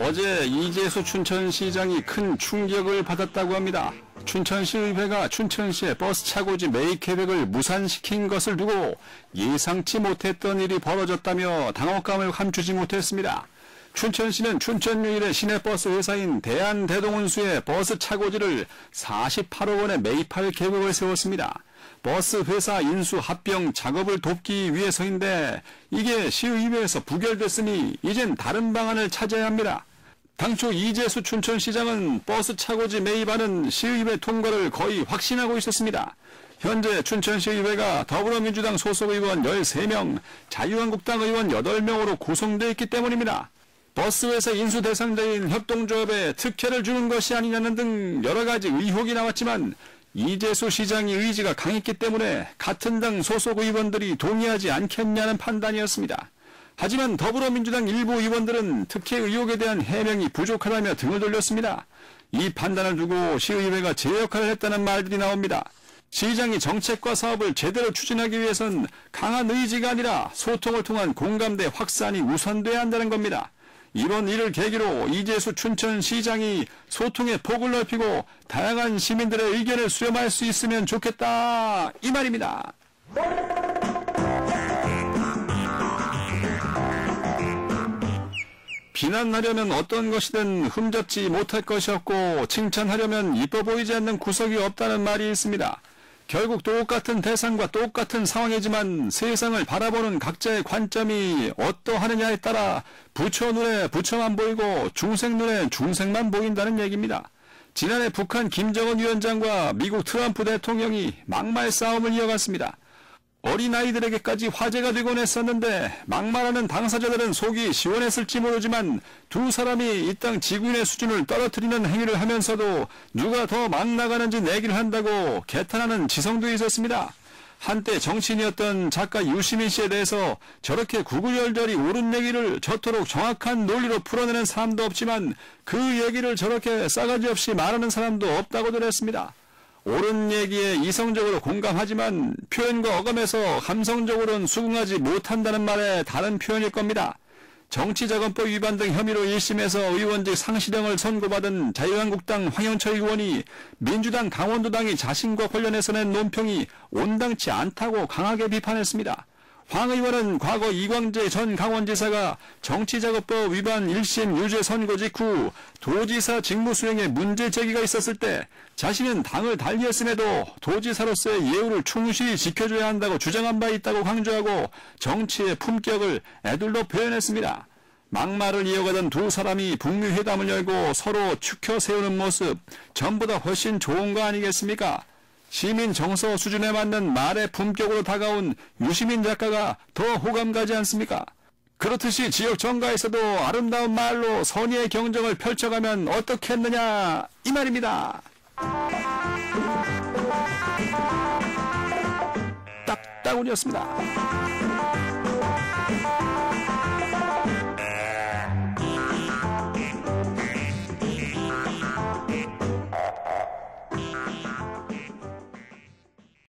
어제 이재수 춘천시장이 큰 충격을 받았다고 합니다. 춘천시의회가 춘천시의 버스 차고지 매입 계획을 무산시킨 것을 두고 예상치 못했던 일이 벌어졌다며 당혹감을 감추지 못했습니다. 춘천시는 춘천 유일의 시내버스 회사인 대한대동운수의 버스 차고지를 48억 원에 매입할 계획을 세웠습니다. 버스 회사 인수 합병 작업을 돕기 위해서인데 이게 시의회에서 부결됐으니 이젠 다른 방안을 찾아야 합니다. 당초 이재수 춘천시장은 버스 차고지 매입안은 시의회 통과를 거의 확신하고 있었습니다. 현재 춘천시의회가 더불어민주당 소속 의원 13명, 자유한국당 의원 8명으로 구성되어 있기 때문입니다. 버스 회사 인수 대상자인 협동조합에 특혜를 주는 것이 아니냐는 등 여러 가지 의혹이 나왔지만 이재수 시장의 의지가 강했기 때문에 같은 당 소속 의원들이 동의하지 않겠냐는 판단이었습니다. 하지만 더불어민주당 일부 의원들은 특혜 의혹에 대한 해명이 부족하다며 등을 돌렸습니다. 이 판단을 두고 시의회가 제 역할을 했다는 말들이 나옵니다. 시장이 정책과 사업을 제대로 추진하기 위해선 강한 의지가 아니라 소통을 통한 공감대 확산이 우선돼야 한다는 겁니다. 이번 일을 계기로 이재수 춘천시장이 소통의 폭을 넓히고 다양한 시민들의 의견을 수렴할 수 있으면 좋겠다, 이 말입니다. 비난하려면 어떤 것이든 흠잡지 못할 것이 없고 칭찬하려면 이뻐 보이지 않는 구석이 없다는 말이 있습니다. 결국 똑같은 대상과 똑같은 상황이지만 세상을 바라보는 각자의 관점이 어떠하느냐에 따라 부처 눈에 부처만 보이고 중생 눈에 중생만 보인다는 얘기입니다. 지난해 북한 김정은 위원장과 미국 트럼프 대통령이 막말 싸움을 이어갔습니다. 어린아이들에게까지 화제가 되곤 했었는데 막말하는 당사자들은 속이 시원했을지 모르지만 두 사람이 이 땅 지구인의 수준을 떨어뜨리는 행위를 하면서도 누가 더 막 나가는지 내기를 한다고 개탄하는 지성도 있었습니다. 한때 정치인이었던 작가 유시민 씨에 대해서 저렇게 구구절절이 옳은 얘기를 저토록 정확한 논리로 풀어내는 사람도 없지만 그 얘기를 저렇게 싸가지 없이 말하는 사람도 없다고들 했습니다. 옳은 얘기에 이성적으로 공감하지만 표현과 어감에서 감성적으로는 수긍하지 못한다는 말의 다른 표현일 겁니다. 정치자금법 위반 등 혐의로 1심에서 의원직 상실형을 선고받은 자유한국당 황영철 의원이 민주당 강원도당이 자신과 관련해서 낸 논평이 온당치 않다고 강하게 비판했습니다. 황 의원은 과거 이광재 전 강원지사가 정치자금법 위반 1심 유죄 선고 직후 도지사 직무 수행에 문제 제기가 있었을 때 자신은 당을 달리했음에도 도지사로서의 예우를 충실히 지켜줘야 한다고 주장한 바 있다고 강조하고 정치의 품격을 애둘러 표현했습니다. 막말을 이어가던 두 사람이 북미 회담을 열고 서로 추켜 세우는 모습, 전보다 훨씬 좋은 거 아니겠습니까? 시민 정서 수준에 맞는 말의 품격으로 다가온 유시민 작가가 더 호감 가지 않습니까? 그렇듯이 지역 정가에서도 아름다운 말로 선의의 경쟁을 펼쳐가면 어떻겠느냐, 이 말입니다. 딱따구리였습니다.